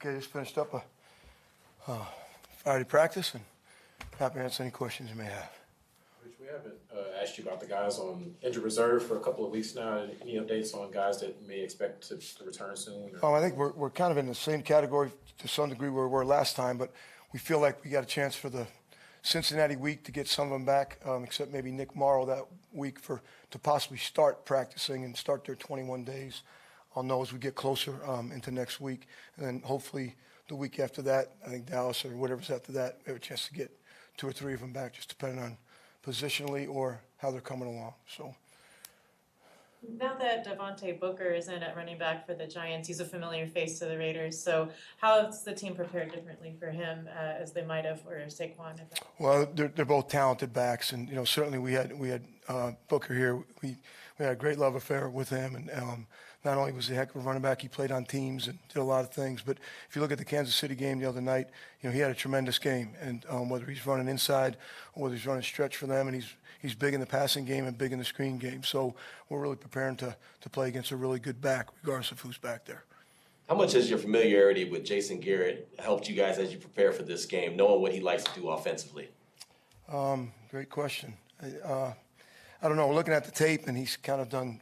Okay, just finished up a Friday practice, and happy to answer any questions you may have. Rich, we haven't asked you about the guys on injured reserve for a couple of weeks now. Any updates on guys that you may expect to return soon? I think we're kind of in the same category to some degree where we were last time, but we feel like we got a chance for the Cincinnati week to get some of them back, except maybe Nick Morrow that week to possibly start practicing and start their 21 days. I'll know as we get closer into next week. And then hopefully the week after that, I think Dallas or whatever's after that, we have a chance to get 2 or 3 of them back, just depending on positionally or how they're coming along. So. Now that Devontae Booker is in at running back for the Giants, he's a familiar face to the Raiders. So how has the team prepared differently for him as they might have for Saquon? Well, they're both talented backs, and certainly we had Booker here. We had a great love affair with him, and not only was he a heck of a running back, he played on teams and did a lot of things. But if you look at the Kansas City game the other night, he had a tremendous game, and whether he's running inside or whether he's running stretch for them, and he's big in the passing game and big in the screen game. So we're really preparing to play against a really good back, regardless of who's back there. How much has your familiarity with Jason Garrett helped you guys as you prepare for this game, knowing what he likes to do offensively? Great question. I don't know. We're looking at the tape, and he's kind of done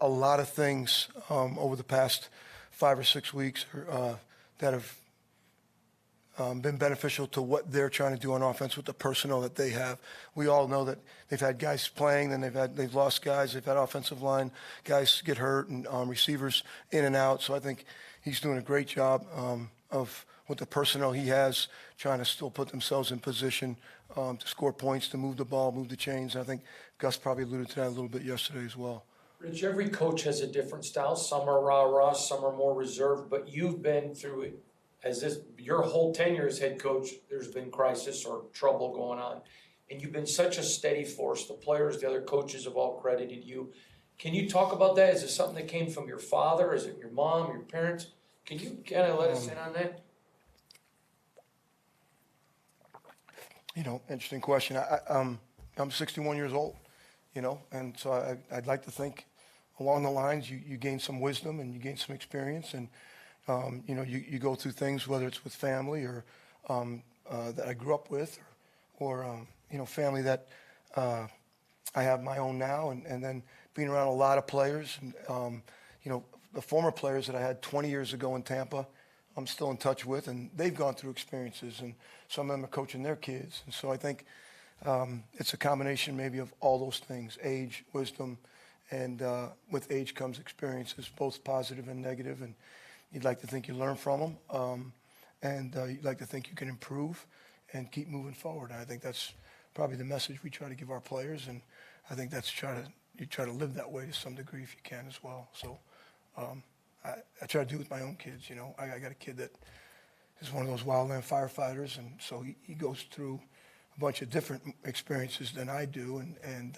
a lot of things over the past 5 or 6 weeks that have been beneficial to what they're trying to do on offense with the personnel that they have. We all know that they've had guys playing, then they've lost guys, they've had offensive line guys get hurt, and receivers in and out. So I think he's doing a great job of with the personnel he has, trying to still put themselves in position to score points, to move the ball, move the chains. I think Gus probably alluded to that a little bit yesterday as well. Rich, every coach has a different style. Some are rah-rah, some are more reserved, but you've been through it. Your whole tenure as head coach, there's been crisis or trouble going on. And you've been such a steady force. The players, the other coaches have all credited you. Can you talk about that? Is it something that came from your father? Is it your mom, your parents? Can you kind of let us in on that? Interesting question. I'm 61 years old, and so I'd like to think along the lines you gain some wisdom and you gain some experience, and you go through things, whether it's with family or that I grew up with, or family that I have my own now, and then being around a lot of players, and the former players that I had 20 years ago in Tampa, I'm still in touch with, and they've gone through experiences, and some of them are coaching their kids. And so I think it's a combination maybe of all those things: age, wisdom, and with age comes experiences, both positive and negative. And you'd like to think you learn from them, and you'd like to think you can improve and keep moving forward. And I think that's probably the message we try to give our players, and I think that's you try to live that way to some degree if you can as well. So I try to do it with my own kids. I got a kid that is one of those wildland firefighters, and so he goes through a bunch of different experiences than I do, and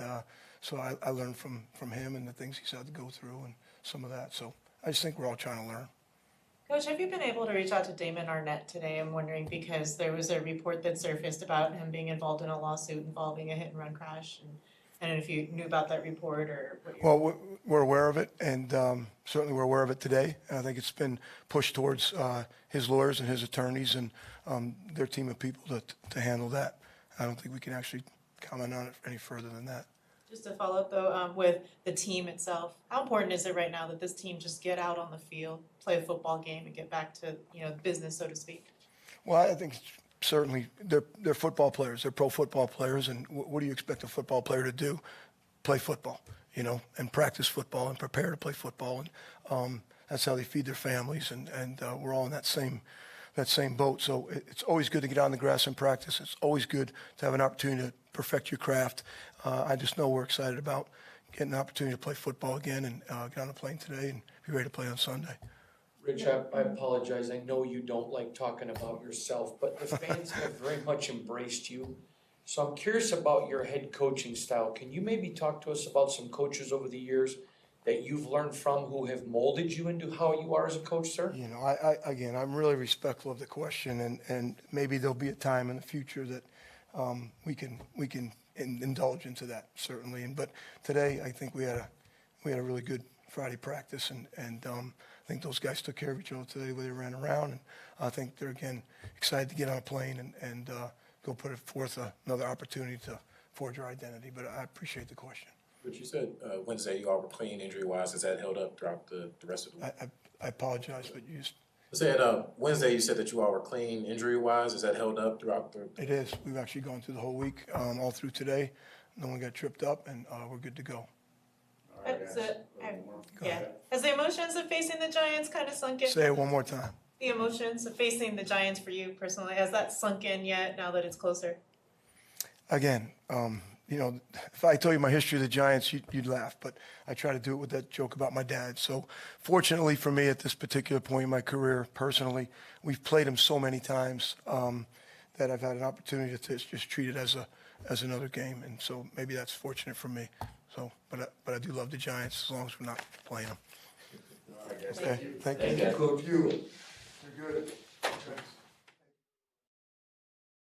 so I learn from him and the things he's had to go through and some of that. So I just think we're all trying to learn. Coach, have you been able to reach out to Damon Arnett today? I'm wondering because there was a report that surfaced about him being involved in a lawsuit involving a hit-and-run crash. And I don't know if you knew about that report or what you're... Well, we're aware of it, and certainly we're aware of it today. And I think it's been pushed towards his lawyers and his attorneys and their team of people to handle that. I don't think we can actually comment on it any further than that. Just to follow up, though, with the team itself, how important is it right now that this team just get out on the field, play a football game, and get back to business, so to speak? Well, I think certainly they're football players. They're pro football players, and what do you expect a football player to do? Play football, and practice football and prepare to play football, and that's how they feed their families, and we're all in that same boat. So it's always good to get on the grass and practice. It's always good to have an opportunity to perfect your craft. I just know we're excited about getting an opportunity to play football again and get on a plane today and be ready to play on Sunday. Rich, I apologize. I know you don't like talking about yourself, but the fans have very much embraced you. So I'm curious about your head coaching style. Can you maybe talk to us about some coaches over the years that you've learned from who have molded you into how you are as a coach, sir? I'm really respectful of the question, and maybe there'll be a time in the future that we can indulge into that, certainly. But today, I think we had a really good Friday practice, and I think those guys took care of each other today where they ran around, and I think they're, again, excited to get on a plane and go put forth another opportunity to forge our identity, but I appreciate the question. But you said Wednesday you all were clean injury-wise. Has that held up throughout the rest of the week? I apologize, but I said Wednesday you said that you all were clean injury-wise. Has that held up throughout the? it is. We've actually gone through the whole week, all through today. No one got tripped up, and we're good to go. Has the emotions of facing the Giants kind of sunk in? Say it one more time. The emotions of facing the Giants for you personally, has that sunk in yet now that it's closer? Again, you know, if I told you my history of the Giants, you'd laugh, but I try to do it with that joke about my dad. So fortunately for me at this particular point in my career, personally, we've played him so many times that I've had an opportunity to just treat it as another game. And so maybe that's fortunate for me. So, but I do love the Giants as long as we're not playing them. Okay, thank you. Thank you. Coach, you're good.